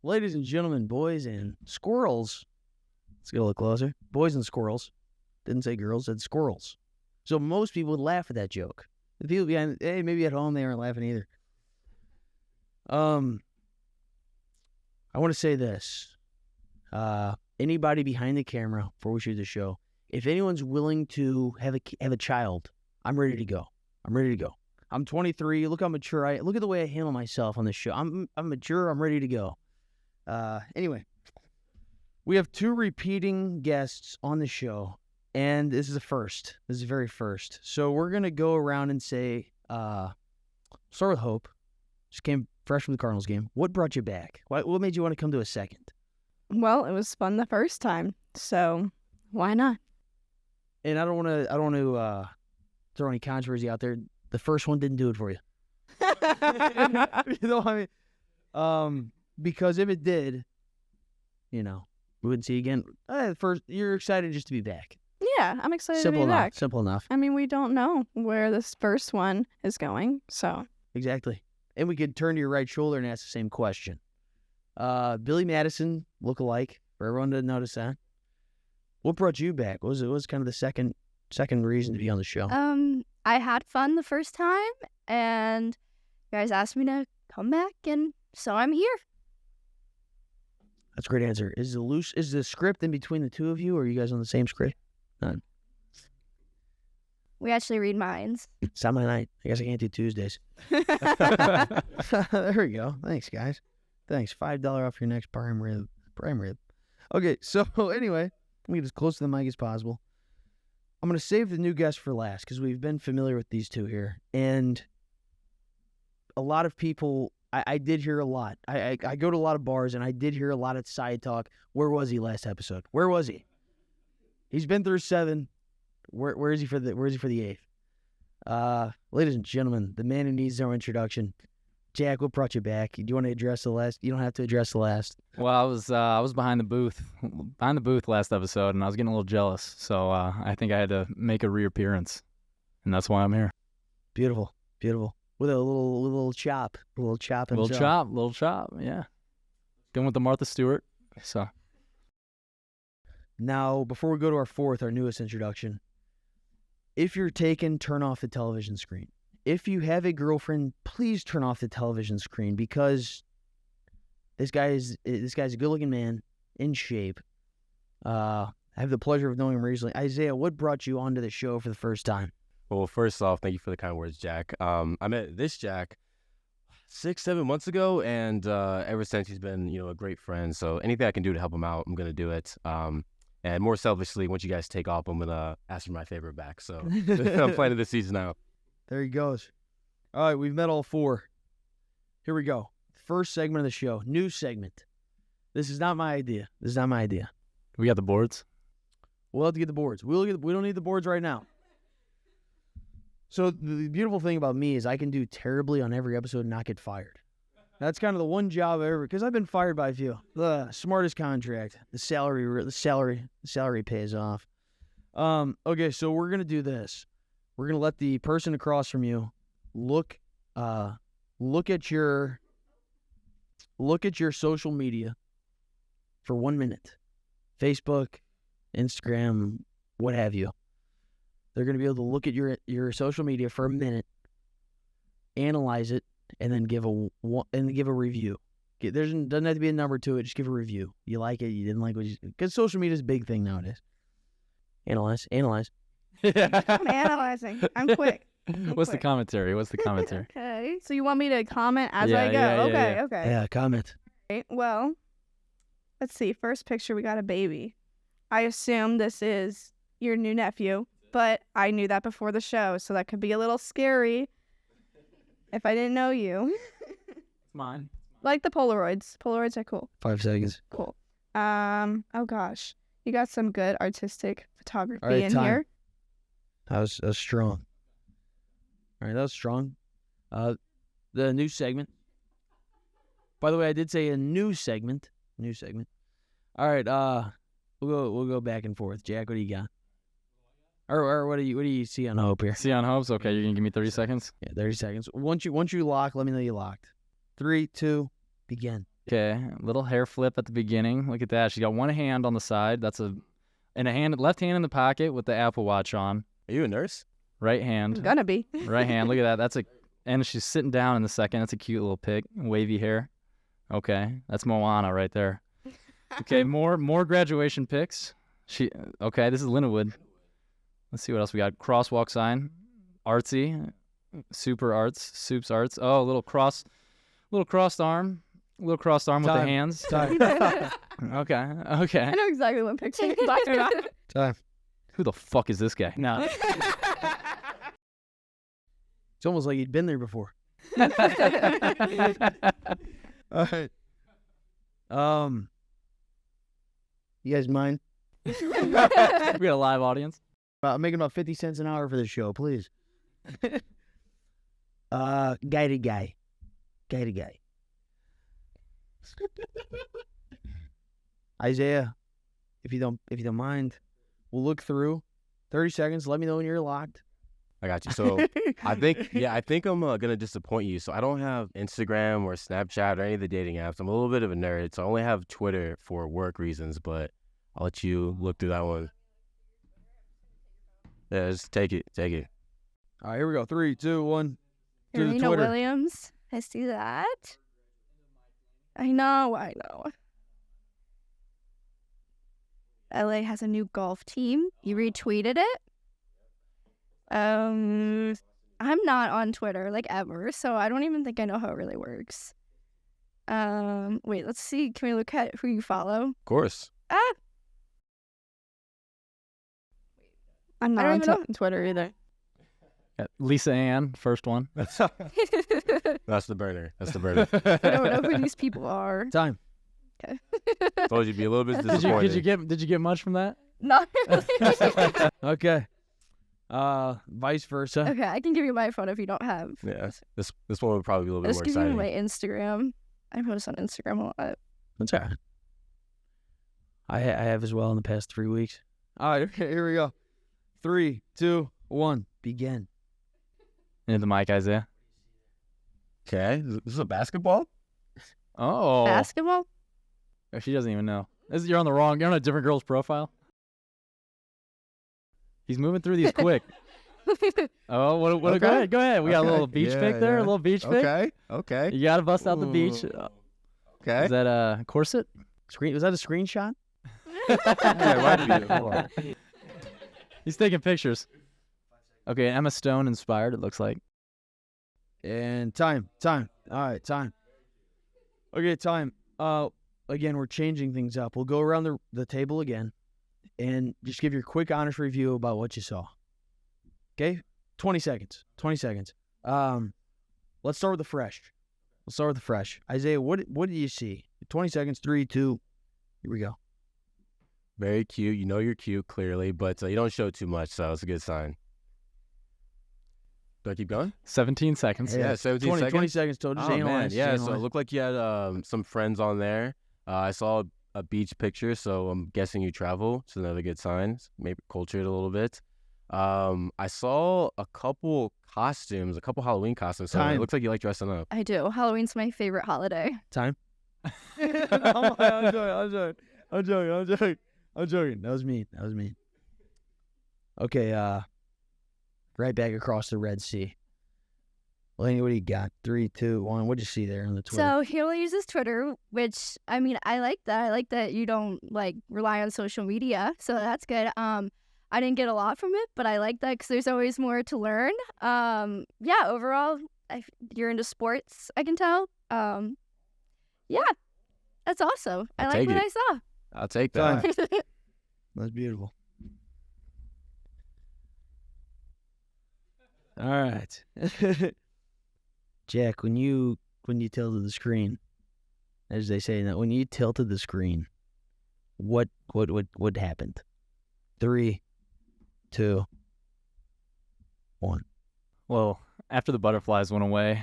Ladies and gentlemen, boys and squirrels. Let's get a little closer. Boys and squirrels. Didn't say girls, said squirrels. So most people would laugh at that joke. The people behind, hey, maybe at home they aren't laughing either. I want to say this. Anybody behind the camera before we shoot the show, if anyone's willing to have a child, I'm ready to go. I'm 23. Look how mature I am. Look at the way I handle myself on this show. I'm mature. I'm ready to go. Anyway, we have 2 repeating guests on the show, and this is the first. This is the very first. So we're going to go around and say, start with Hope. Just came fresh from the Cardinals game. What brought you back? What made you want to come to a second? Well, it was fun the first time, so why not? And I don't want to throw any controversy out there. The first one didn't do it for you. You know what I mean? Because if it did, we wouldn't see you again. First, you're excited just to be back. Yeah, I'm excited to be back. Simple enough. I mean, we don't know where this first one is going, so. Exactly. And we could turn to your right shoulder and ask the same question. Billy Madison, look-alike, for everyone to notice that. What brought you back? What was kind of the second reason to be on the show? I had fun the first time, and you guys asked me to come back, and so I'm here. That's a great answer. Is the script in between the two of you, or are you guys on the same script? None. We actually read minds. It's not my night. I guess I can't do Tuesdays. There we go. Thanks, guys. Thanks. $5 off your next prime rib. Okay, so anyway, let me get as close to the mic as possible. I'm going to save the new guest for last because we've been familiar with these two here. And a lot of people, I did hear a lot. I go to a lot of bars, and I did hear a lot of side talk. Where was he last episode? Where was he? He's been through 7. Where is he for the 8th? Ladies and gentlemen, the man who needs no introduction. Jack, what brought you back? Do you want to address the last? You don't have to address the last. Well, I was behind the booth last episode, and I was getting a little jealous. So I think I had to make a reappearance, and that's why I'm here. Beautiful. With a little chop, Little chop, yeah. Going with the Martha Stewart. So now, before we go to our 4th, our newest introduction, if you're taken, turn off the television screen. If you have a girlfriend, please turn off the television screen because this guy's a good-looking man, in shape. I have the pleasure of knowing him recently. Isaiah, what brought you onto the show for the first time? Well, first off, thank you for the kind words, Jack. I met this Jack 6-7 months ago, and ever since he's been, a great friend. So anything I can do to help him out, I'm gonna do it. And more selfishly, once you guys take off, I'm gonna ask for my favorite back. So I'm planning this season out. There he goes. All right, we've met all 4. Here we go. First segment of the show, new segment. This is not my idea. we got the boards. We'll have to get the boards. We don't need the boards right now. So the beautiful thing about me is I can do terribly on every episode and not get fired. That's kind of the one job because I've been fired by a few. The smartest contract, the salary pays off. Okay, so we're gonna do this. We're gonna let the person across from you look at your social media for 1 minute. Facebook, Instagram, what have you. They're going to be able to look at your social media for a minute, analyze it, and then give a review. Doesn't have to be a number to it. Just give a review. You like it, you didn't like it. Because social media is a big thing nowadays. Analyze. I'm analyzing. I'm quick. What's the commentary? Okay. So you want me to comment as I go? Yeah, Okay. Yeah, comment. Right, well, let's see. First picture, we got a baby. I assume this is your new nephew, but I knew that before the show, so that could be a little scary if I didn't know you. It's mine. Like the Polaroids. Polaroids are cool. 5 seconds. Cool. Oh gosh. You got some good artistic photography All right, in time. here. That was strong. All right, that was strong. The new segment. By the way, I did say a new segment. All right, we'll go back and forth. Jack, what do you got? Or what do you see on Hope here? See on Hopes? Okay, you're gonna give me 30 seconds. Yeah, 30 seconds. Once you lock, let me know you locked. 3, 2, begin. Okay, little hair flip at the beginning. Look at that. She got one hand on the side. Left hand in the pocket with the Apple Watch on. Are you a nurse? Right I'm hand. gonna be. Right hand. Look at that. And she's sitting down in the second. That's a cute little pic. Wavy hair. Okay, that's Moana right there. Okay, more graduation pics. Okay, this is Linwood. Let's see what else we got. Crosswalk sign. Artsy. Soup's arts. Oh, a little crossed arm. A little crossed arm with the Time. hands. Time. Okay. I know exactly what picture you're talking about. Time. Who the fuck is this guy? No. It's almost like you'd been there before. All right. You guys mind? We got a live audience. I'm making about 50 cents an hour for this show, please. Guy to guy. Isaiah, if you don't mind, we'll look through 30 seconds. Let me know when you're locked. I got you. So I think I'm gonna disappoint you. So I don't have Instagram or Snapchat or any of the dating apps. I'm a little bit of a nerd, so I only have Twitter for work reasons. But I'll let you look through that one. Yeah, just take it. All right, here we go. 3, 2, 1. Do the Serena Twitter. Williams. I see that. I know. LA has a new golf team. You retweeted it. I'm not on Twitter like ever, so I don't even think I know how it really works. Wait, let's see. Can we look at who you follow? Of course. I'm not I on don't even Twitter either. Lisa Ann, first one. That's the burner. I don't know who these people are. Time. Told you'd be a little bit Did disappointed. you get much from that? Not really. Okay. Vice versa. Okay, I can give you my phone if you don't have. Yeah. This one would probably be a little bit Let's more give you exciting. my Instagram. I post on Instagram a lot. That's all right. I have as well in the past 3 weeks. All right, okay, here we go. 3, 2, 1. Begin. Into the mic, Isaiah. Okay. This is a basketball? Oh. Basketball? Oh, she doesn't even know. You're on a different girl's profile. He's moving through these quick. Oh, what? Okay. Go ahead. We got a Okay. little beach Yeah, pic there. yeah. A little beach pic. Okay. You gotta bust out the beach. Ooh. Okay. Is that a corset? Was that a screenshot? Yeah, it might be. Hold on. He's taking pictures. Okay, Emma Stone inspired. It looks like. And time. All right, time. Okay, time. Again, we're changing things up. We'll go around the table again and just give your quick, honest review about what you saw. Okay? 20 seconds. Let's start with the fresh. Isaiah, what did you see? 20 seconds, 3, 2, here we go. Very cute. You know you're cute, clearly, but you don't show too much, so it's a good sign. Do I keep going? 17 seconds. Yeah, 17 seconds. 20 seconds total. Just Oh, man. analyze. Yeah, just so it analyze. looked like you had some friends on there. I saw a beach picture, so I'm guessing you travel. It's another good sign. Maybe cultured a little bit. I saw a couple Halloween costumes. So it Time. looks like you like dressing up. I do. Halloween's my favorite holiday. Time. I'm joking. That was mean. Okay, right back across the Red Sea. Laney, what do you got? 3, 2, 1. What'd you see there on the Twitter? So he only uses Twitter, which I mean, I like that. I like that you don't rely on social media, so that's good. I didn't get a lot from it, but I like that because there's always more to learn. Yeah, overall, you're into sports. I can tell. Yeah, that's awesome. I I'll like take what it. I saw. I'll take that. Time. That's beautiful. All right. Jack, when you tilted the screen, as they say now, when you tilted the screen, what happened? 3, 2, 1. Well, after the butterflies went away,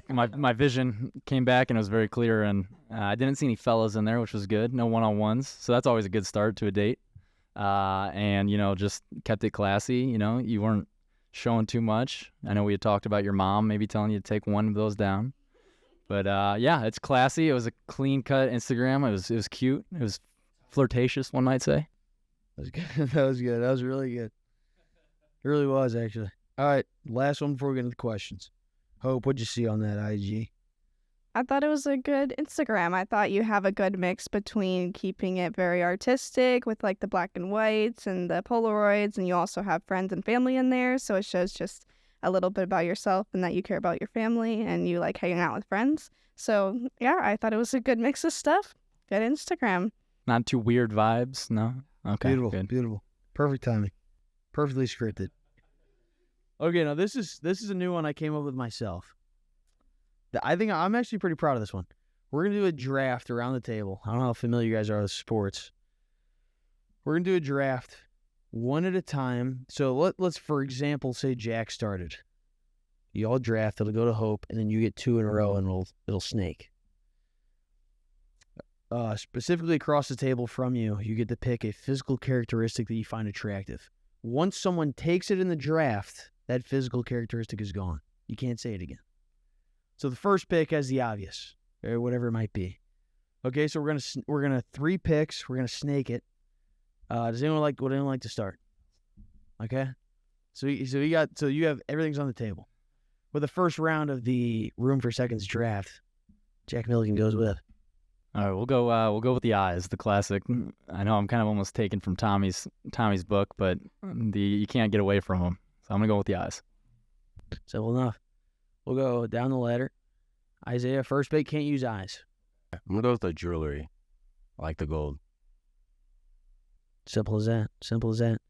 my vision came back and it was very clear, and I didn't see any fellas in there, which was good. No one-on-ones, so that's always a good start to a date. And just kept it classy. You weren't showing too much. I know we had talked about your mom maybe telling you to take one of those down, But yeah, it's classy. It was a clean cut Instagram. It was cute. It was flirtatious, one might say. That was good. That was good. That was really good. It really was, actually. All right, last one before we get into the questions. Hope, what'd you see on that IG? I thought it was a good Instagram. I thought you have a good mix between keeping it very artistic with like the black and whites and the Polaroids, and you also have friends and family in there. So it shows just a little bit about yourself and that you care about your family and you like hanging out with friends. So yeah, I thought it was a good mix of stuff. Good Instagram. Not too weird vibes. No. Okay. Beautiful, Good. beautiful. Perfect timing. Perfectly scripted. Okay, now this is a new one I came up with myself. I think I'm actually pretty proud of this one. We're going to do a draft around the table. I don't know how familiar you guys are with sports. We're going to do a draft one at a time. So let's, for example, say Jack started. You all draft, it'll go to Hope, and then you get 2 in a row, and it'll snake. Specifically across the table from you, you get to pick a physical characteristic that you find attractive. Once someone takes it in the draft, that physical characteristic is gone. You can't say it again. So the first pick has the obvious, or whatever it might be. Okay, so we're gonna 3 picks. We're gonna snake it. Would anyone like to start? Okay, so you have everything's on the table. With the first round of the Room for Seconds draft, Jack Milligan goes with. All right, we'll go with the eyes, the classic. I know I'm kind of almost taken from Tommy's book, but you can't get away from them. So I'm gonna go with the eyes. Simple enough. We'll go down the ladder. Isaiah, first pick, can't use eyes. I'm gonna go with the jewelry. I like the gold. Simple as that. Simple as that.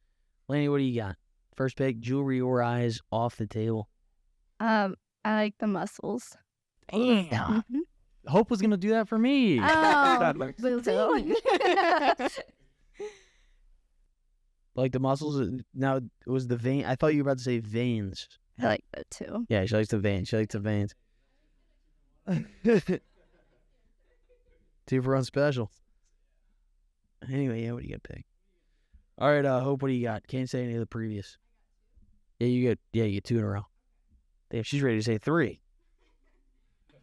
Laney, what do you got? First pick, jewelry or eyes off the table. I like the muscles. Damn. Mhm. Hope was gonna do that for me. Oh, boo-boo. Like the muscles. Now, it was the vein. I thought you were about to say veins. I like that too. Yeah, she likes the veins. She likes the veins. 2 for 1 special. Anyway, yeah, what do you got to pick? All right, Hope, what do you got? Can't say any of the previous. Yeah, you get 2 in a row. Damn, she's ready to say 3.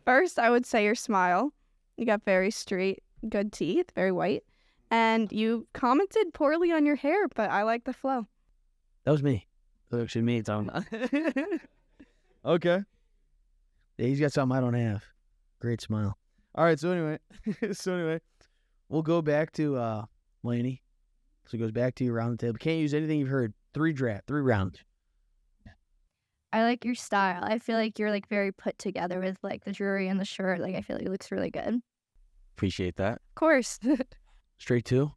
First, I would say your smile. You got very straight, good teeth, very white. And you commented poorly on your hair, but I like the flow. That was me. That was actually me. Okay. Yeah, he's got something I don't have. Great smile. All right, so anyway, we'll go back to Laney. So it goes back to you around the table. Can't use anything you've heard. 3 rounds. I like your style. I feel like you're like very put together with like the jewelry and the shirt. Like I feel like it looks really good. Of Appreciate that. course. Straight 2.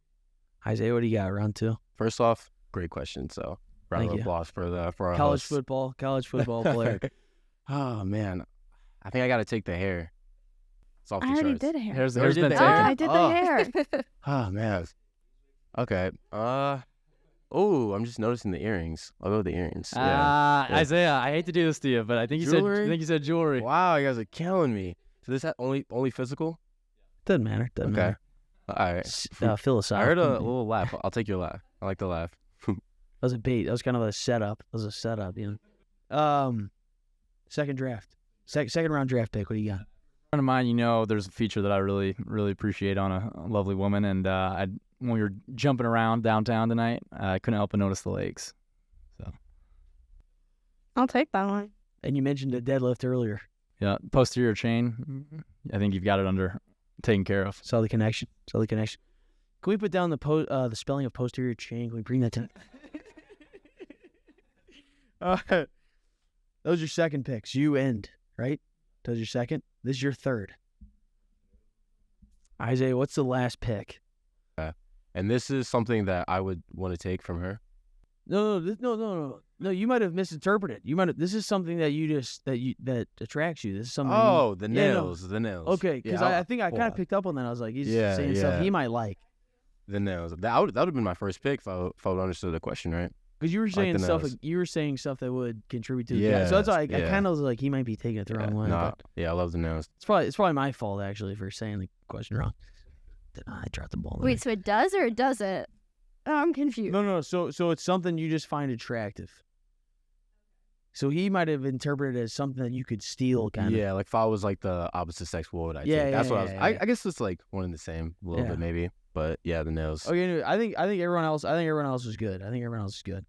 Isaiah, what do you got? Round 2. First off, great question. So round Thank of you. applause for our College hosts. football player. Oh man, I think I gotta take the hair. It's off I the already charts. did hair. Hair's Already been did the taken. hair. I did the Oh. hair. Oh man. Okay. Oh, I'm just noticing the earrings. I'll go with the earrings. Yeah. Isaiah, I hate to do this to you, but I think Jewelry? you said jewelry. Wow, you guys are killing me. So this only physical? Doesn't matter. Doesn't Okay. matter. All right. Philosophical. I heard a little laugh. I'll take your laugh. I like the laugh. That was a bait. That was kind of a setup. You know. Second draft. Second round draft pick. What do you got? Friend of mine, there's a feature that I really, really appreciate on a lovely woman, and when we were jumping around downtown tonight, I couldn't help but notice the legs. So I'll take that one. And you mentioned a deadlift earlier. yeah, posterior chain. I think you've got it taken care of. Saw the connection. Can we put down the spelling of posterior chain? Can we bring that to? That was your second pick. So you end, right? That was your second. This is your third. Isaiah, what's the last pick? And this is something that I would want to take from her. No. You might have misinterpreted. This is something that attracts you. This is something. Oh, the Yeah, no. nails. The nails. Okay, because Yeah, I think I kind of hold picked up on that. I was like, he's Yeah, saying stuff yeah. he might like. the nails. That would have been my first pick if I would understood the question right. Because you were like saying the stuff. nails. You were saying stuff that would contribute to the Yeah, draft. So that's why I yeah. kind of was like, he might be taking it the wrong way. No, But yeah, I love the nails. it's probably my fault actually for saying the question wrong. I dropped the ball. there. Wait, so it does or it doesn't? Oh, I'm confused. No. So it's something you just find attractive. So he might have interpreted it as something that you could steal, kind of. Yeah, like if I was like the opposite sex, what would I Yeah, take? That's yeah, what I was. yeah, yeah. I guess it's like one and the same, a little Yeah. bit maybe. But yeah, the nails. Okay, anyway, I think everyone else. I think everyone else is good. I think everyone else is good.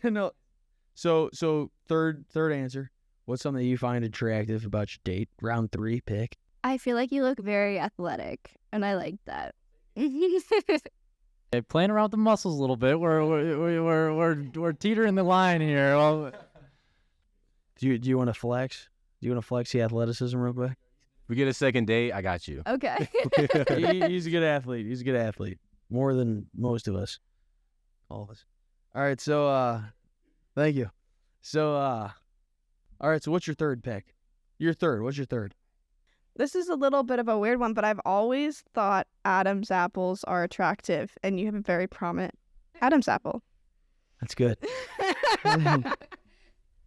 No. So third answer. What's something that you find attractive about your date? Round 3 pick. I feel like you look very athletic, and I like that. Hey, playing around with the muscles a little bit. We're teetering the line here. Well, Do you want to flex? Do you want to flex the athleticism real quick? We get a second date, I got you. Okay. He's a good athlete. He's a good athlete. More than most of us. All of us. All right, so thank you. So all right, so what's your third pick? Your third. What's your third? This is a little bit of a weird one, but I've always thought Adam's apples are attractive, and you have a very prominent Adam's apple. That's good.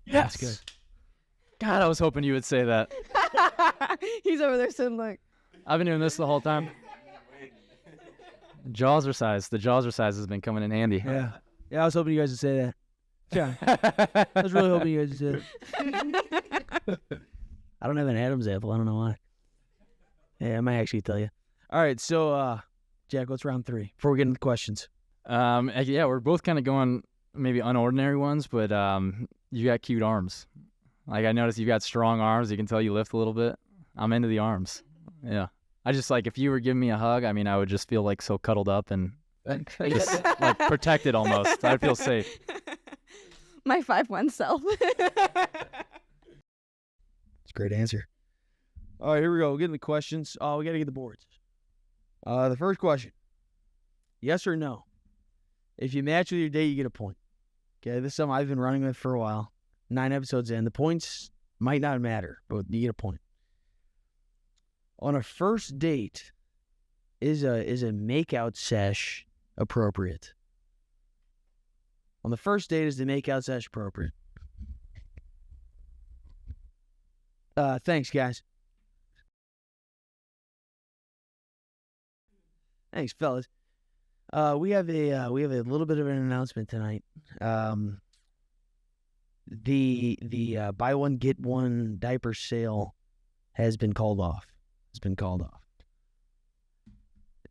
That's good. God, I was hoping you would say that. He's over there sitting like, I've been doing this the whole time. Jaws has been coming in handy. Yeah. Yeah, I was hoping you guys would say that. Yeah. I was really hoping you guys would say that. I don't have an Adam's apple. I don't know why. Yeah, I might actually tell you. All right, so Jack, what's round 3 before we get into the questions? Yeah, we're both kind of going maybe unordinary ones, but you got cute arms. Like, I noticed you got strong arms. You can tell you lift a little bit. I'm into the arms. Yeah. I just, like, if you were giving me a hug, I mean, I would just feel like so cuddled up and just like protected almost. I'd feel safe. my 5'1" self. It's a great answer. All right, here we go. We'll get into the questions. Oh, we got to get the boards. The first question. Yes or no? If you match with your date, you get a point. Okay, this is something I've been running with for a while. 9 episodes in. The points might not matter, but you get a point. On a first date, is a makeout sesh appropriate? On the first date, is the makeout sesh appropriate? Thanks, guys. Thanks, fellas. We have a little bit of an announcement tonight. The buy one get one diaper sale has been called off.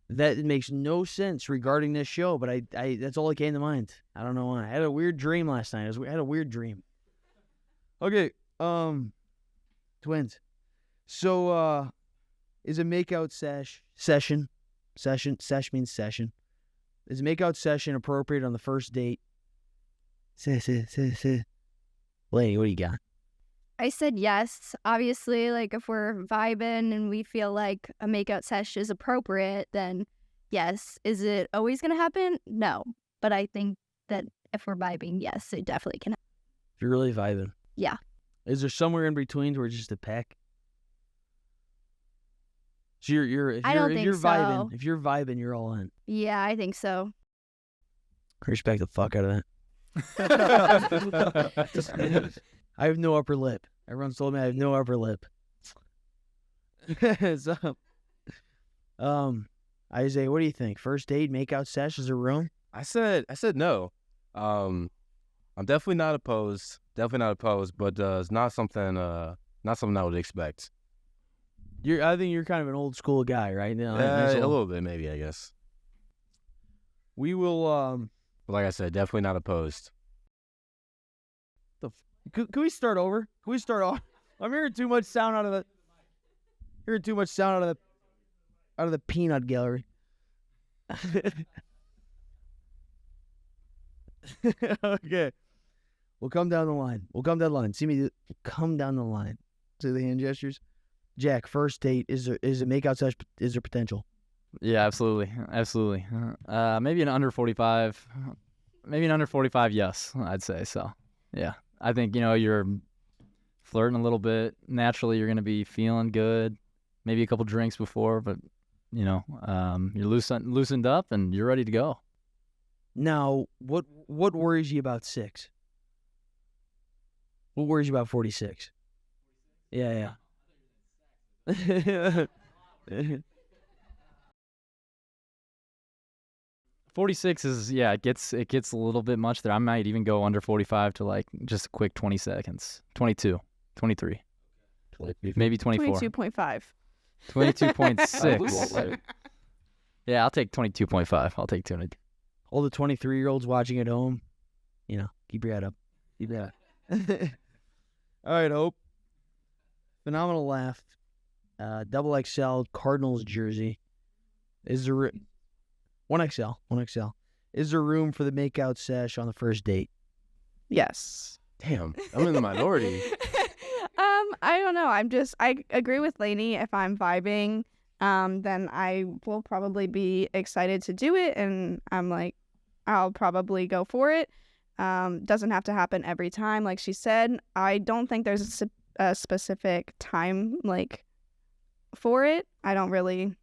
That makes no sense regarding this show, but I that's all that came to mind. I don't know why. I had a weird dream last night. I had a weird dream. Okay, twins. So is a makeout session? Sesh means session. Is a makeout session appropriate on the first date? Lady, what do you got? I said yes. Obviously, like, if we're vibing and we feel like a makeout sesh is appropriate, then yes. Is it always going to happen? No. But I think that if we're vibing, yes, it definitely can happen. If you're really vibing. Yeah. Is there somewhere in between where it's just a peck? So I don't think so. If you're vibing, you're all in. Yeah, I think so. I respect the fuck out of that. I have no upper lip. Everyone's told me I have no upper lip. So, Isaiah, what do you think? First date, makeout sesh, is a room? I said no. I'm definitely not opposed. But it's not something I would expect. I think you're kind of an old school guy, right? No, A little bit, maybe, I guess. We will. But like I said, definitely not opposed. Can we start over? Can we start off? I'm hearing too much sound out of the peanut gallery. Okay. We'll come down the line. See me come down the line. See the hand gestures? Jack, first date, is a makeout session, is there potential? Yeah, absolutely. Maybe an under 45. Yes, I'd say so. Yeah, I think, you're flirting a little bit. Naturally, you're gonna be feeling good. Maybe a couple drinks before, but you're loosened up and you're ready to go. Now, what worries you about 6? What worries you about 46? Yeah. 46 is it gets a little bit much there. I might even go under 45 to like just a quick 20 seconds. 22, 23, maybe 24. 22.5. 22.6. Yeah, I'll take 22.5. I'll take 2. All the 23-year-olds watching at home, keep your head up. Keep your head up. All right, Hope. Phenomenal laugh. Double XL Cardinals jersey. Is there 1XL? 1XL. Is there room for the makeout sesh on the first date? Yes. Damn, I'm in the minority. I don't know. I agree with Lainey. If I'm vibing, then I will probably be excited to do it, and I'm like, I'll probably go for it. Doesn't have to happen every time, like she said. I don't think there's a specific time like for it. I don't really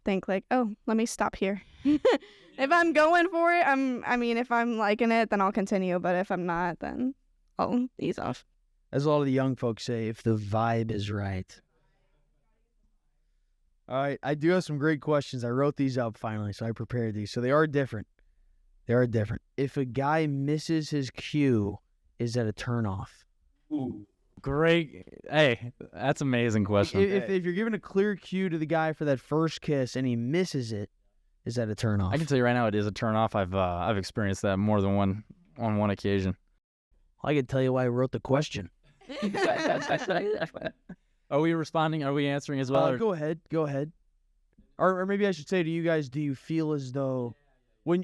think like, oh, let me stop here. If I'm going for it, if I'm liking it, then I'll continue. But if I'm not, then I'll ease off. As a lot of the young folks say, if the vibe is right. All right, I do have some great questions. I wrote these up finally, so I prepared these. So they are different. They are different. If a guy misses his cue, is that a turnoff? Ooh, great. Hey, that's an amazing question. If you're giving a clear cue to the guy for that first kiss and he misses it, is that a turnoff? I can tell you right now, it is a turnoff. I've experienced that more than on one occasion. I can tell you why I wrote the question. Are we responding? Are we answering as well? Go ahead. Or maybe I should say to you guys, do you feel as though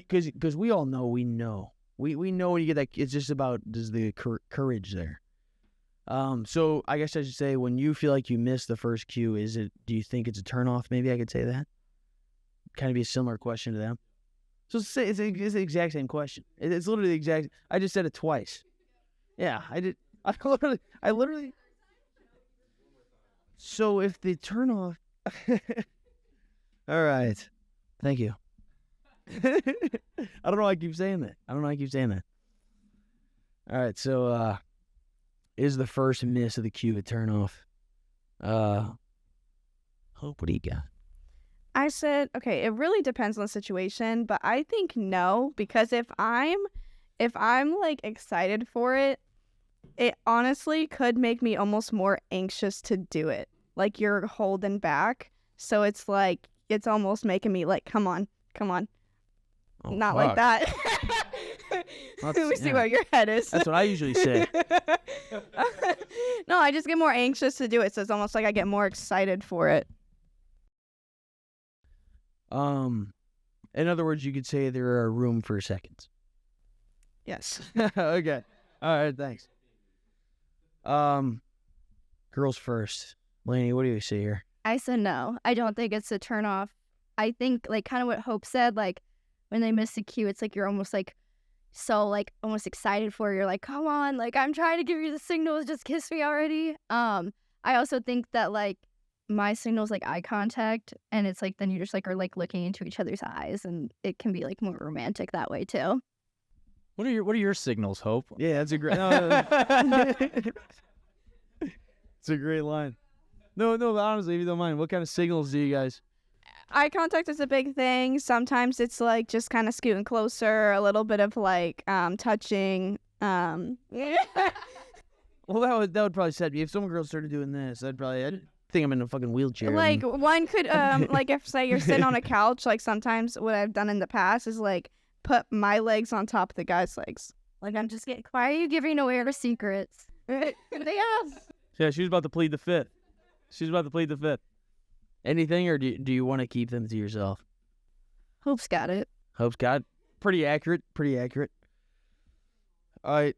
because we all know we know when you get that, it's just about does the courage there. So I guess I should say when you feel like you missed the first cue, do you think it's a turnoff? Maybe I could say that. Kind of be a similar question to them. So it's the exact same question. It's literally the exact. I just said it twice. Yeah, I did. I literally. So if the turnoff. All right. Thank you. I don't know why I keep saying that. All right. So is the first miss of the cue a turnoff? Hope, what do you got? I said, okay, it really depends on the situation, but I think no, because if I'm like excited for it, it honestly could make me almost more anxious to do it. Like you're holding back. So it's like, it's almost making me like, come on. Oh, Not fuck. like that. Let me see where your head is. That's what I usually say. No, I just get more anxious to do it. So it's almost like I get more excited for it. In other words, you could say there are room for seconds. Yes. Okay. All right. Thanks. Girls first. Lainey, what do you say here? I said no. I don't think it's a turnoff. I think like kind of what Hope said, like when they miss the cue, it's like you're almost like so like almost excited for it. You're like, come on, like I'm trying to give you the signals, just kiss me already. I also think that like my signal's like eye contact, and it's like then you just like are like looking into each other's eyes, and it can be like more romantic that way too. What are your signals, Hope? Yeah, that's a great. It's a great line. No, but honestly, if you don't mind, what kind of signals do you guys? Eye contact is a big thing. Sometimes it's like just kind of scooting closer, a little bit of like touching. Well, that would probably set me. If some girl started doing this, I'd think I'm in a fucking wheelchair. Like one could like if say you're sitting on a couch, like sometimes what I've done in the past is like put my legs on top of the guy's legs. Like I'm just getting. Why are you giving away our secrets? Yeah, she was about to plead the fifth. Anything, or do you want to keep them to yourself? Hope's got it. Hope's got it. Pretty accurate. All right,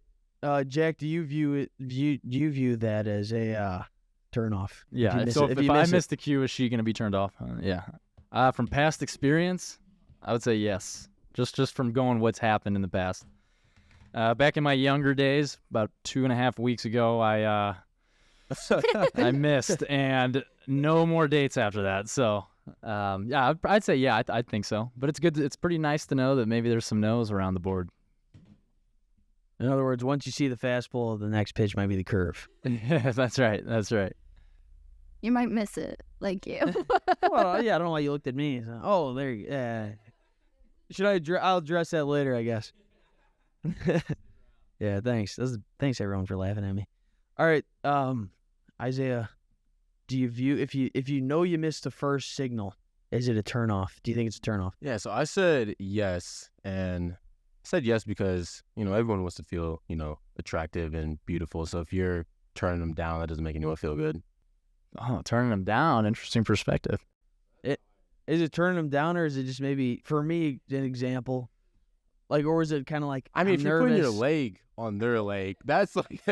Jack, do you view that as a turn off? Yeah. If I miss the cue, is she going to be turned off? Yeah. From past experience, I would say yes. Just from going what's happened in the past. Back in my younger days, about 2.5 weeks ago, I missed, and no more dates after that. So, yeah, I'd say yeah, I think so. But it's good. It's pretty nice to know that maybe there's some no's around the board. In other words, once you see the fastball, the next pitch might be the curve. That's right. You might miss it, like you. Well, yeah, I don't know why you looked at me. So, oh, there you go. I'll address that later, I guess. Yeah, thanks. Thanks everyone for laughing at me. All right, Isaiah, do you view if you know you missed the first signal, is it a turnoff? Do you think it's a turnoff? Yeah, so I said yes, and I said yes because, everyone wants to feel, attractive and beautiful. So if you're turning them down, that doesn't make anyone feel good. Oh, turning them down. Interesting perspective. Is it turning them down, or is it just maybe, for me, an example, like, or is it kind of like, I mean, I'm if you're putting your nervous? leg on their leg, that's like,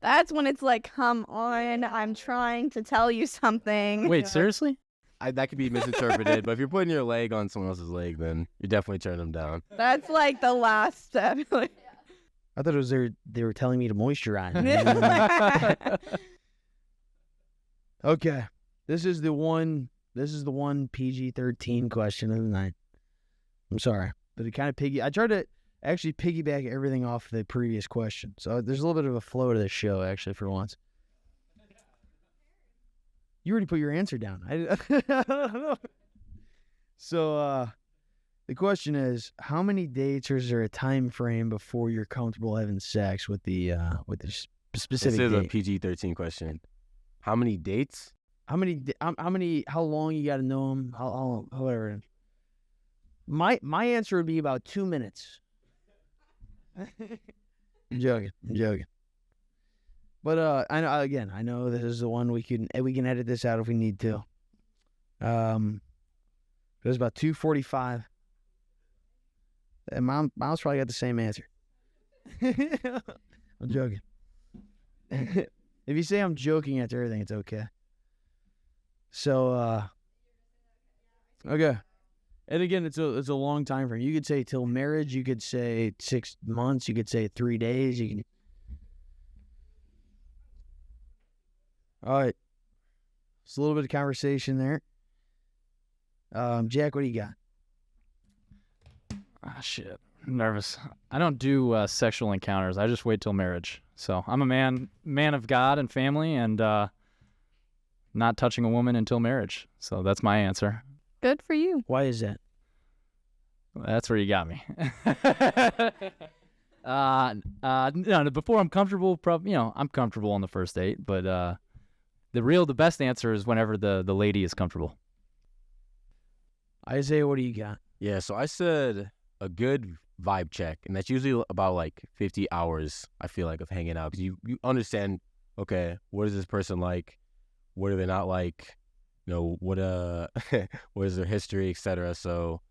That's when it's like, come on, I'm trying to tell you something. Wait, seriously? that could be misinterpreted. But if you're putting your leg on someone else's leg, then you're definitely turning them down. That's like the last step. I thought it was they were telling me to moisturize. Okay, this is the one PG-13 question of the night. I'm sorry, but it kind of I tried to actually piggyback everything off the previous question, so there's a little bit of a flow to this show actually for once. You already put your answer down. So the question is, how many dates, or is there a time frame before you're comfortable having sex with the specific This is a date? PG-13 question. How many dates? How long you got to know them? However. My answer would be about 2 minutes. I'm joking. But I know this is the one we can edit this out if we need to. It was about 2:45. And Miles probably got the same answer. I'm joking. If you say I'm joking after everything, it's okay. So, okay. And again, it's a long time frame. You could say till marriage. You could say 6 months. You could say 3 days. You can. All right. Just a little bit of conversation there. Jack, what do you got? Ah, shit. I'm nervous. I don't do sexual encounters. I just wait till marriage. So I'm a man of God and family, and not touching a woman until marriage. So that's my answer. Good for you. Why is that? That's where you got me. No, before I'm comfortable, I'm comfortable on the first date, but the best answer is whenever the lady is comfortable. Isaiah, what do you got? Yeah, so I said a good vibe check, and that's usually about like 50 hours, I feel like, of hanging out. Because you understand, okay, what is this person like? What are they not like? What what is their history, etc. So,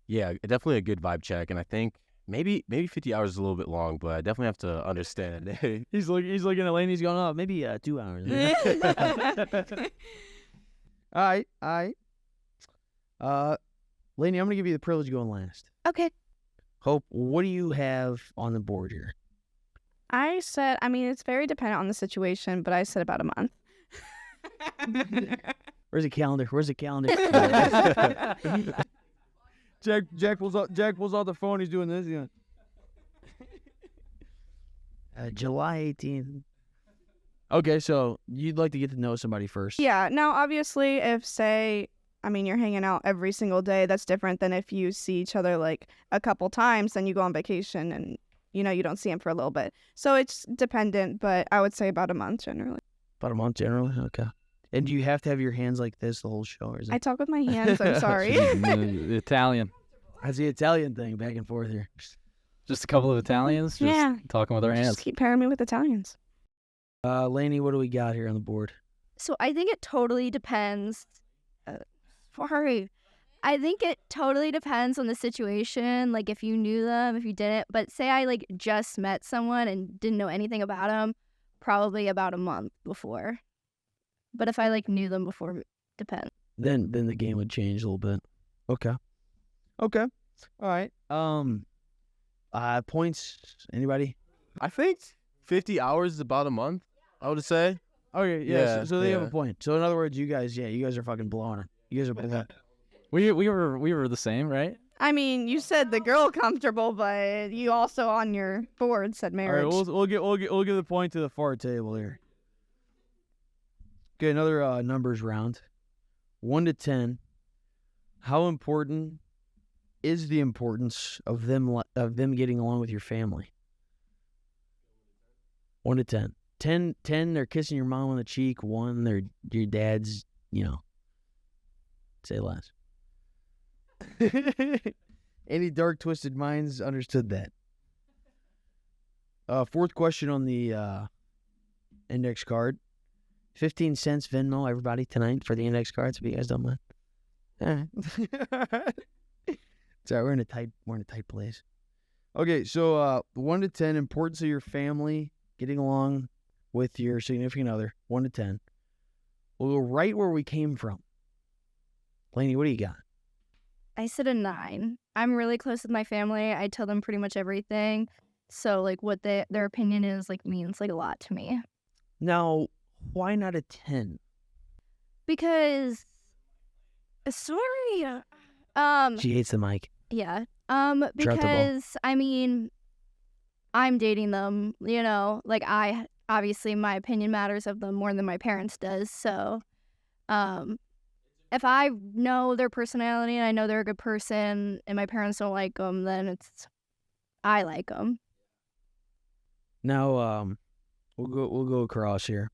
yeah, definitely a good vibe check, and I think maybe 50 hours is a little bit long, but I definitely have to understand. He's looking at Lane. He's going, oh, maybe 2 hours. All right. Lainey, I'm gonna give you the privilege of going last. Okay. Hope, what do you have on the board here? I said, it's very dependent on the situation, but I said about a month. Where's the calendar? Jack pulls out the phone. He's doing this. July 18th. Okay, so you'd like to get to know somebody first. Yeah. Now, obviously, if, say, you're hanging out every single day, that's different than if you see each other like a couple times, then you go on vacation and, you don't see him for a little bit. So it's dependent, but I would say about a month generally. About a month generally? Okay. And do you have to have your hands like this the whole show? Or is it... I talk with my hands. I'm sorry. The Italian. That's the Italian thing back and forth here. Just a couple of Italians just Yeah. talking with our hands. Just keep pairing me with Italians. Lainey, what do we got here on the board? So I think it totally depends. I think it totally depends on the situation. Like if you knew them, if you didn't. But say I like just met someone and didn't know anything about them, probably about a month before. But if I like knew them before, depends. Then the game would change a little bit. Okay. All right. Points. Anybody? I think 50 hours is about a month, I would say. Okay. Yeah. So they have a yeah. point. So in other words, you guys are fucking blowing it. You guys are blowing it. We were the same, right? You said the girl comfortable, but you also on your board said All marriage. right. We'll give the point to the far table here. Okay. Another numbers round. 1 to 10. How important is the importance of them getting along with your family? 1 to 10. 10, they're kissing your mom on the cheek. 1, they're your dad's, say less. Any dark, twisted minds understood that. Fourth question on the index card. 15 cents Venmo, everybody, tonight for the index cards, if you guys don't mind. All right. It's all right, we're in a tight place. Okay, so 1 to 10, importance of your family, getting along with your significant other, 1 to 10. We'll go right where we came from. Lainey, what do you got? I said a 9. I'm really close with my family. I tell them pretty much everything. So, like, what their opinion is, like, means, like, a lot to me. Now, why not a 10? Because, sorry. She hates the mic. Yeah. Drop the ball. Because, I mean, I'm dating them, like, obviously my opinion matters of them more than my parents does. So, if I know their personality and I know they're a good person and my parents don't like them, then I like them. Now, we'll go across here.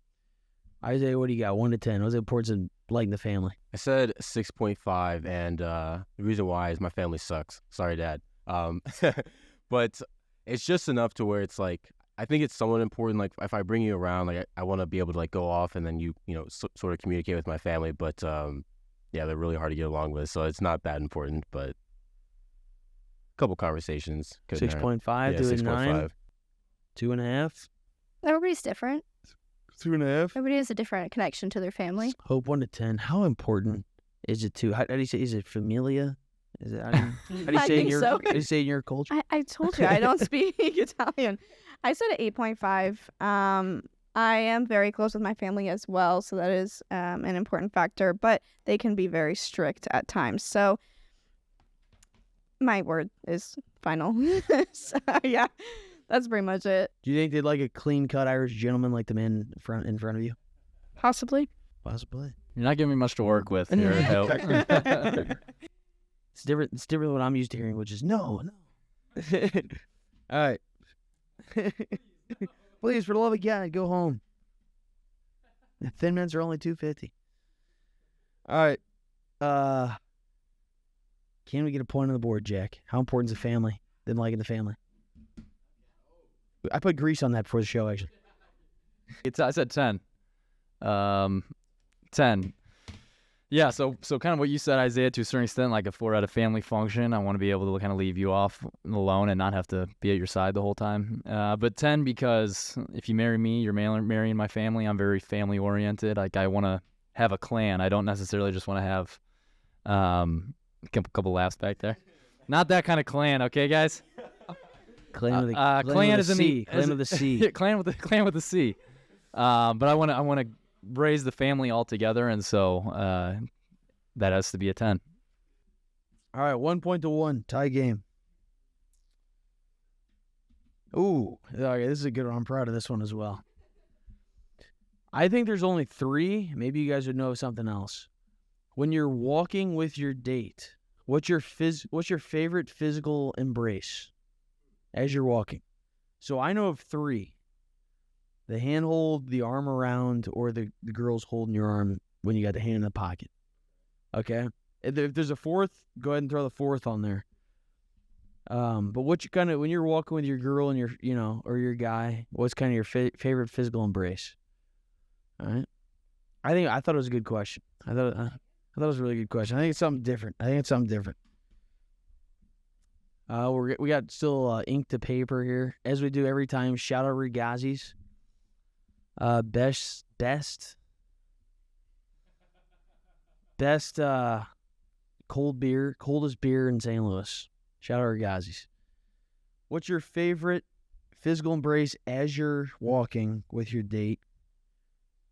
Isaiah, what do you got? 1 to 10. What's the importance of liking the family? I said 6.5, and the reason why is my family sucks. Sorry, Dad. But it's just enough to where it's like, I think it's somewhat important. Like, if I bring you around, like, I want to be able to, like, go off and then sort of communicate with my family. But, yeah, they're really hard to get along with, so it's not that important. But a couple conversations. 6.5 Yeah, to a 6.5. 9? 2.5? Everybody's different. 2.5? Everybody has a different connection to their family. Hope 1 to 10. How important is it to? How do you say? Is it familia? Is it? How do you I say in think your? so. How do you say in your culture? I told you I don't speak Italian. I said 8.5. I am very close with my family as well, so that is an important factor. But they can be very strict at times. So my word is final. So, yeah, that's pretty much it. Do you think they'd like a clean-cut Irish gentleman like the man in front of you? Possibly. Possibly. You're not giving me much to work with here. Hope. It's different. It's different than what I'm used to hearing, which is no. All right. Please, for the love of God, go home. The Thin Mints are only $2.50. All right. Can we get a point on the board, Jack? How important is the family? Them liking the family. I put grease on that before the show, actually. I said 10. 10. Yeah, so kind of what you said, Isaiah, to a certain extent, like if we're at a family function, I want to be able to kind of leave you off alone and not have to be at your side the whole time. But 10 because if you marry me, you're marrying my family. I'm very family-oriented. Like, I want to have a clan. I don't necessarily just want to have a couple laughs back there. Not that kind of clan, okay, guys? Clan with clan is in the Clan with the C. clan with the C. But I want to raise the family all together, and so that has to be a 10. All right, 1 point to 1 tie game. Ooh, okay, this is a good one. I'm proud of this one as well. I think there's only 3. Maybe you guys would know something else. When you're walking with your date, what's your favorite physical embrace as you're walking? So I know of 3. The handhold, the arm around, or the girl's holding your arm when you got the hand in the pocket. Okay? If there's a 4th, go ahead and throw the 4th on there. But what you kind of, when you're walking with your girl and your, or your guy, what's kind of your favorite physical embrace? All right? I thought it was a good question. I thought it was a really good question. I think it's something different. We got still ink to paper here, as we do every time. Shout out Regazzi's. Best coldest beer in St. Louis. Shout out Regazzi's. What's your favorite physical embrace as you're walking with your date?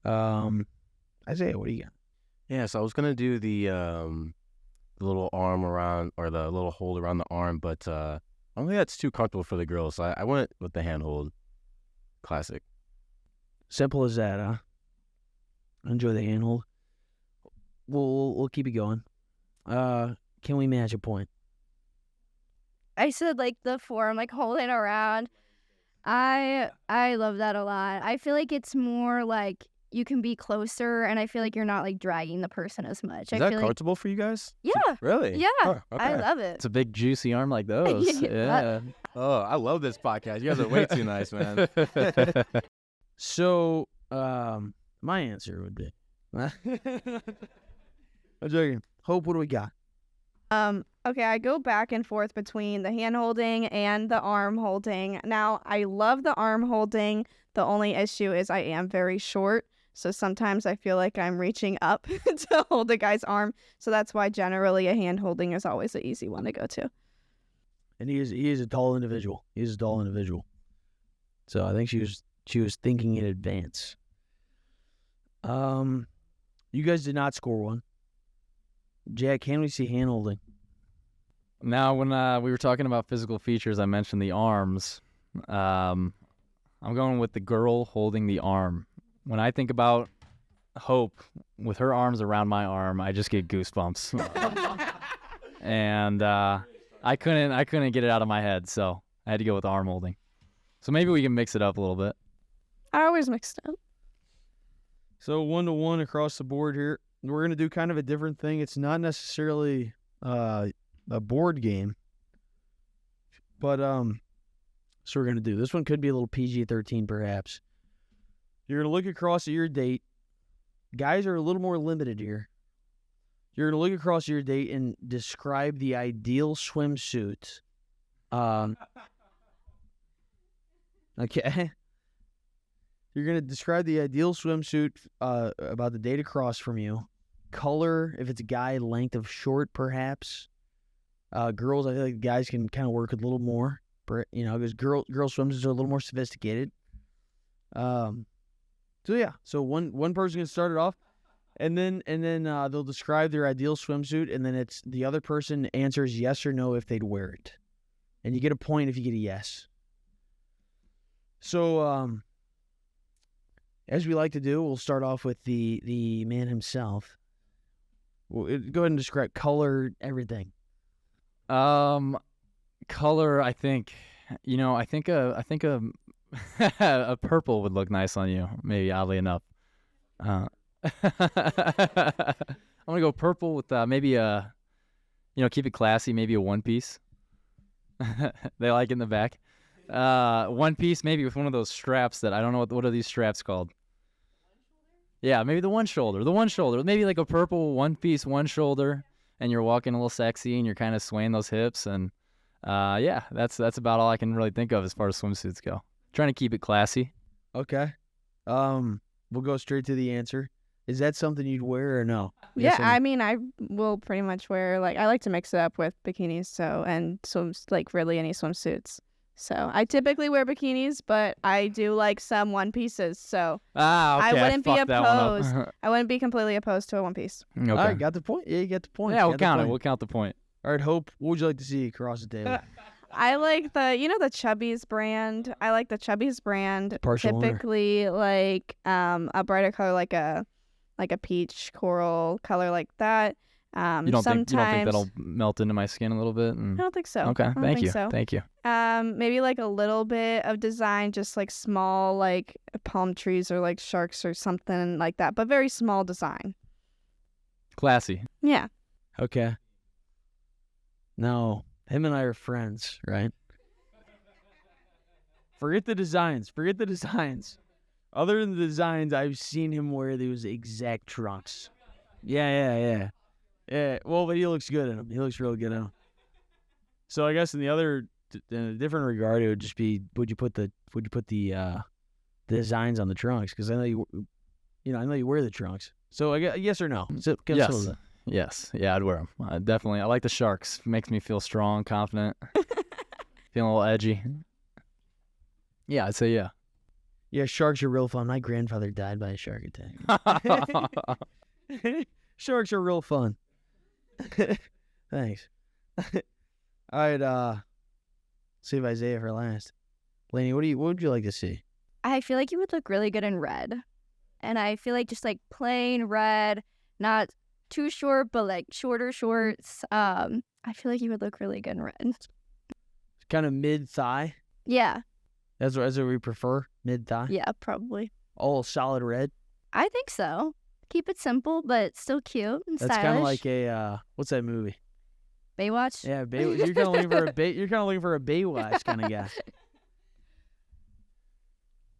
Isaiah, what do you got? Yeah, so I was gonna do the little arm around, or the little hold around the arm, but I don't think that's too comfortable for the girls. So I went with the handhold. Classic. Simple as that, huh? Enjoy the handhold. We'll keep it going. Can we match a point? I said like the form, like holding around. I love that a lot. I feel like it's more like you can be closer, and I feel like you're not like dragging the person as much. Is I that feel like comfortable for you guys? yeah, Really? yeah, Oh, I okay. love it. It's a big juicy arm like those. Yeah. Oh, I love this podcast. You guys are way too nice, man. So, my answer would be. I'm joking. Hope, what do we got? Okay, I go back and forth between the hand holding and the arm holding. Now, I love the arm holding. The only issue is I am very short, so sometimes I feel like I'm reaching up to hold a guy's arm. So that's why generally a hand holding is always an easy one to go to. And he is a tall individual. He's a tall individual. So I think she was thinking in advance. You guys did not score one. Jack, can we see hand holding? Now, when we were talking about physical features, I mentioned the arms. I'm going with the girl holding the arm. When I think about Hope with her arms around my arm, I just get goosebumps. And I couldn't get it out of my head, so I had to go with arm holding. So maybe we can mix it up a little bit. I always mix it up. So 1-1 across the board here. We're gonna do kind of a different thing. It's not necessarily a board game, but so we're gonna do this one. Could be a little PG-13 perhaps. You're gonna look across at your date. Guys are a little more limited here. You're gonna look across your date and describe the ideal swimsuit. Okay. You're going to describe the ideal swimsuit about the date across from you. Color, if it's a guy, length of short, perhaps. Girls, I feel like guys can kind of work a little more. Because girl swimsuits are a little more sophisticated. So one person can start it off, and then they'll describe their ideal swimsuit, and then it's the other person answers yes or no if they'd wear it, and you get a point if you get a yes. So as we like to do, we'll start off with the man himself. Go ahead and describe color, everything. Color, I think a a purple would look nice on you, maybe, oddly enough. I'm gonna go purple with maybe keep it classy, maybe a one piece. They like it in the back. One piece, maybe with one of those straps that I don't know what are these straps called. Yeah, maybe the one shoulder, maybe like a purple one piece, one shoulder, and you're walking a little sexy and you're kind of swaying those hips, and that's about all I can really think of as far as swimsuits go. Trying to keep it classy. Okay. We'll go straight to the answer. Is that something you'd wear or no? Yeah, Yes or no? I mean, I will pretty much wear, like, I like to mix it up with bikinis, and really any swimsuits. So I typically wear bikinis, but I do like some one pieces. So Okay. I wouldn't be fucked that one up. opposed. I wouldn't be completely opposed to a one piece. Okay. All right, got the point. Yeah, you got the point. Yeah, You we'll got the count it. point. We'll count the point. All right, Hope, what would you like to see across the table? I like the Chubbies brand. I like the Chubbies brand. Partial owner. Typically like a brighter color, like a peach coral color like that. You don't think that'll melt into my skin a little bit? I don't think so. Okay, I don't thank think you. so. Thank you. Maybe like a little bit of design, just like small, like palm trees or like sharks or something like that, but very small design. Classy. Yeah. Okay. No, him and I are friends, right? Forget the designs. Other than the designs, I've seen him wear those exact trunks. Yeah. Well, but he looks good in them. He looks real good in them. So I guess in a different regard, it would just be, would you put the designs on the trunks? Because I know I know you wear the trunks. So I guess yes or no. So, Yes. Yes. Yeah, I'd wear them. Definitely. I like the sharks. Makes me feel strong, confident, feeling a little edgy. Yeah, I'd say yeah. Yeah, sharks are real fun. My grandfather died by a shark attack. Sharks are real fun. Thanks. All right, save Isaiah for last. Lainey, what would you like to see? I feel like you would look really good in red. And I feel like just like plain red, not too short, but like shorter shorts. I feel like you would look really good in red. kind of mid thigh. Yeah. That's what we prefer. Mid thigh. Yeah, probably. All solid red. I think so. Keep it simple, but still cute and That's stylish. kind of like a what's that movie? Baywatch. Yeah, you're kind of looking for you're kind of looking for a Baywatch kind of guy.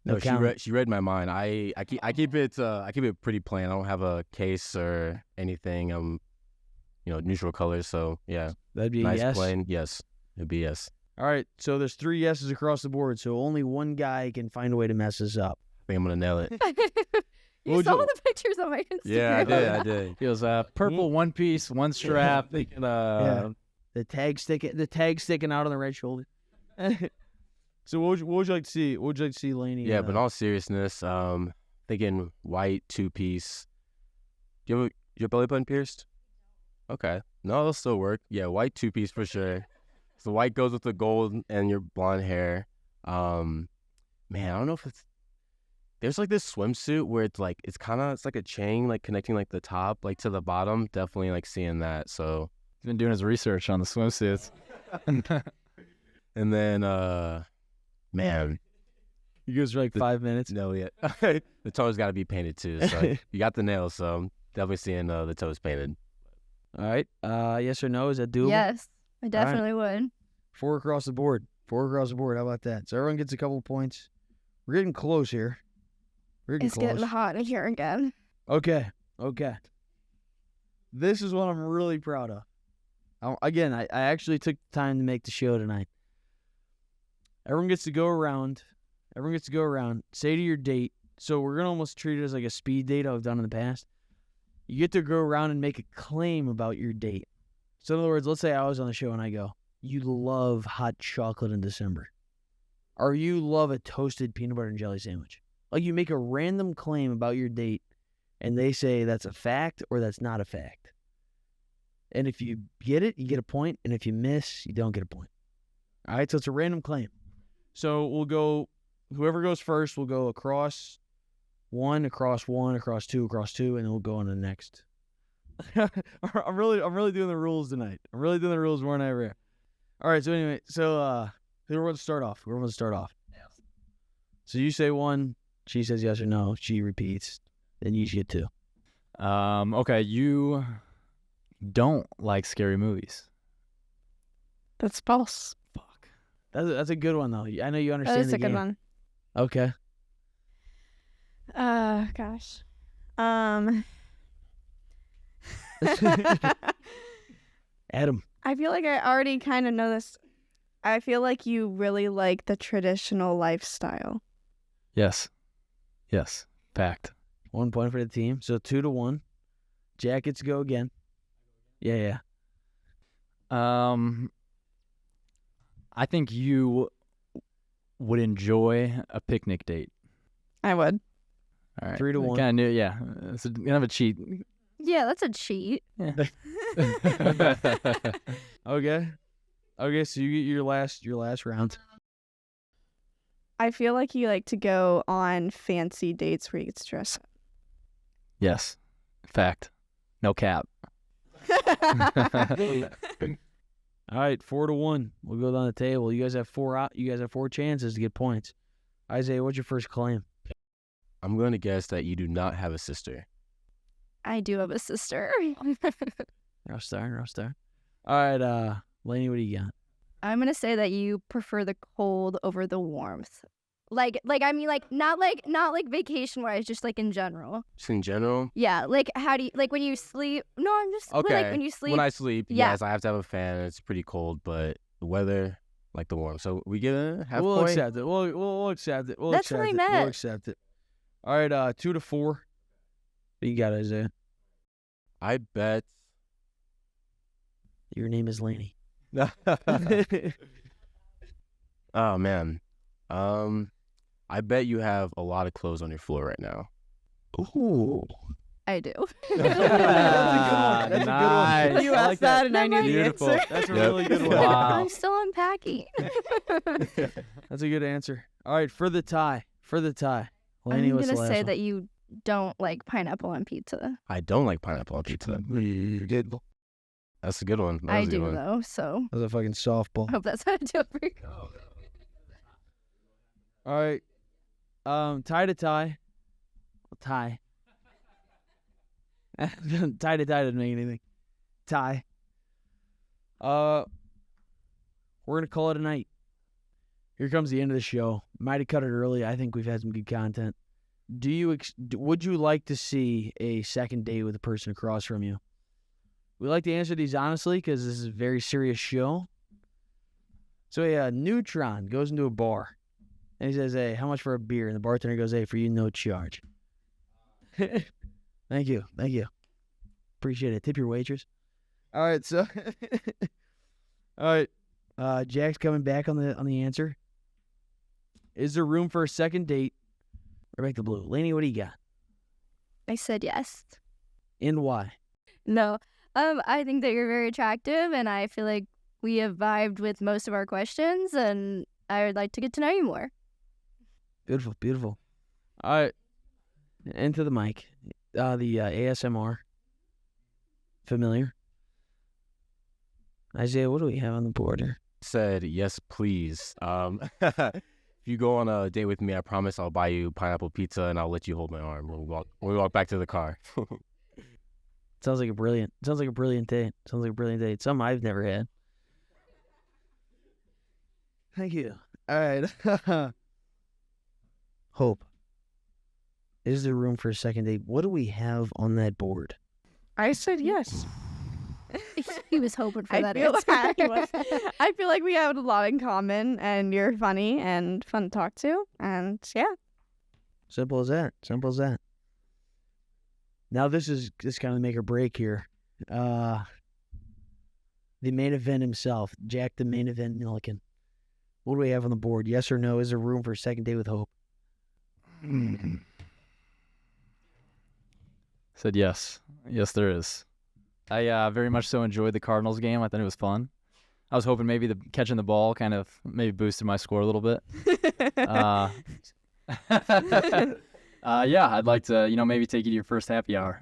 No, comment. she read my mind. I keep it pretty plain. I don't have a case or anything. Neutral colors. So yeah, That'd be nice a yes. plain. Yes, it'd be yes. All right, so there's 3 yeses across the board. So only one guy can find a way to mess this up. I think I'm gonna nail it. You Would saw you- the pictures on my Instagram. Yeah, I did. He was purple one piece, one strap. Yeah. The tag sticking out on the right shoulder. So what would you like to see? What would you like to see, Laney? Yeah, but in all seriousness, thinking white 2-piece. Do you have your belly button pierced? Okay. No, it'll still work. Yeah, white 2-piece for sure. So white goes with the gold and your blonde hair. Man, I don't know if there's like this swimsuit where it's like it's like a chain like connecting like the top like to the bottom. Definitely like seeing that. So He's been doing his research on the swimsuits. and then man, you guys for like 5 minutes. no, yeah, the toes got to be painted too. So you got the nails, so I'm definitely seeing the toes painted. All right. Yes or no? Is that doable? Yes, I definitely would. 4 across the board. 4 across the board. How about that? So everyone gets a couple points. We're getting close here. We're getting It's close. getting hot in here again. Okay. This is what I'm really proud of. I actually took the time to make the show tonight. Everyone gets to go around. Say to your date. So we're going to almost treat it as like a speed date I've done in the past. You get to go around and make a claim about your date. So in other words, let's say I was on the show and I go, you love hot chocolate in December. Or you love a toasted peanut butter and jelly sandwich. Like you make a random claim about your date and they say that's a fact or that's not a fact. And if you get it, you get a point. And if you miss, you don't get a point. All right, so it's a random claim. So we'll go, whoever goes first will go across 1, across 2, across 2, and then we'll go on to the next. I'm really doing the rules tonight. I'm really doing the rules more than ever. All right, so anyway, who wants to start off? So you say 1, she says yes or no, she repeats, then you get 2. Okay, you don't like scary movies. That's false. Fuck. That's a good one though. I know you understand That is the a good game. one. Okay. Gosh. Adam. I feel like I already kind of know this. I feel like you really like the traditional lifestyle. Yes. Fact. 1 point for the team. So 2-1. Jack gets to go again. Yeah. I think you would enjoy a picnic date. I would. All right. 3-1. Kind of knew, yeah. It's kind of a cheat. Yeah, that's a cheat. Yeah. Okay, so you get your last round. I feel like you like to go on fancy dates where you get to dress up. Yes. Fact. No cap. All right, 4-1. We'll go down the table. You guys have 4 chances to get points. Isaiah, what's your first claim? I'm going to guess that you do not have a sister. I do have a sister. Rough start. All right, Lainey, what do you got? I'm gonna say that you prefer the cold over the warmth. Like I mean, not like vacation wise, just like in general. Just in general? Yeah, like how do you like when you sleep? No, I'm just Okay. like when you sleep. When I sleep, Yeah. yes, I have to have a fan. It's pretty cold, but the weather, like the warm. So we get a half We'll point? accept it. We'll accept it. That's what I We'll meant. accept it. All right, 2-4. What you got, Isaiah? I bet. Your name is Lainey. Oh, man. I bet you have a lot of clothes on your floor right now. Ooh. I do. That's a good one. Nice. You I asked like that that. and I knew the Beautiful. answer. That's a Yep. really good one. Wow. I'm still unpacking. That's a good answer. All right, for the tie. Lainey, I'm what's the gonna last say one? that you don't like pineapple on pizza. I don't like pineapple on pizza. That's a good one. That I was a good do one. though, so That was a fucking softball. I hope that's not a deal breaker. All right. Tie to tie. Tie. Tie to tie doesn't make anything. Tie. We're gonna call it a night. Here comes the end of the show. Might have cut it early. I think we've had some good content. Would you like to see a second date with the person across from you? We like to answer these honestly because this is a very serious show. So a Neutron goes into a bar and he says, "Hey, how much for a beer?" And the bartender goes, "Hey, for you, no charge." Thank you. Appreciate it. Tip your waitress. All right, so all right. Jack's coming back on the answer. Is there room for a second date? Or back to blue. Lainey, what do you got? I said yes. And why? No. I think that you're very attractive, and I feel like we have vibed with most of our questions, and I would like to get to know you more. Beautiful. All right. Into the mic. The ASMR. Familiar. Isaiah, what do we have on the board here? Said yes, please. If you go on a date with me, I promise I'll buy you pineapple pizza and I'll let you hold my arm when we walk back to the car. Sounds like a brilliant date. Something I've never had. Thank you. All right. Hope. Is there room for a second date? What do we have on that board? I said yes. He was hoping for I that feel answer. I feel like we have a lot in common, and you're funny and fun to talk to, and yeah. Simple as that. Now this kind of make or break here. The main event himself, Jack the main event Milliken. What do we have on the board? Yes or no? Is there room for a second date with Hope? Said yes. Yes, there is. I very much so enjoyed the Cardinals game. I thought it was fun. I was hoping maybe the catching the ball kind of maybe boosted my score a little bit. Yeah, I'd like to, maybe take you to your first happy hour.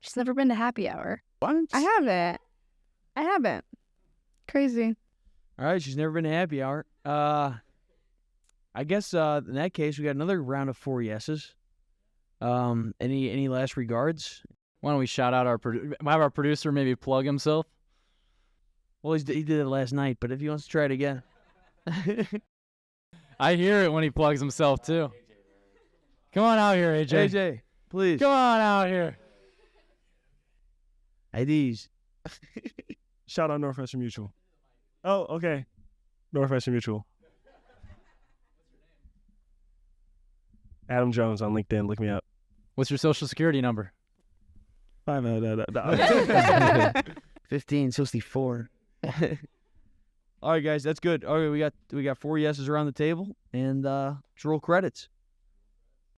She's never been to happy hour. I haven't. Crazy. All right, she's never been to happy hour. I guess in that case we got another round of 4 yeses. Any last regards? Why don't we shout out have our producer maybe plug himself? Well, he did it last night, but if he wants to try it again. I hear it when he plugs himself too. Come on out here, AJ. AJ, please. Come on out here. IDs. Shout out Northwestern Mutual. Oh, okay. Northwestern Mutual. Adam Jones on LinkedIn. Look me up. What's your social security number? 1564. All right, guys, that's good. Okay, we got 4 yeses around the table, and let's roll credits.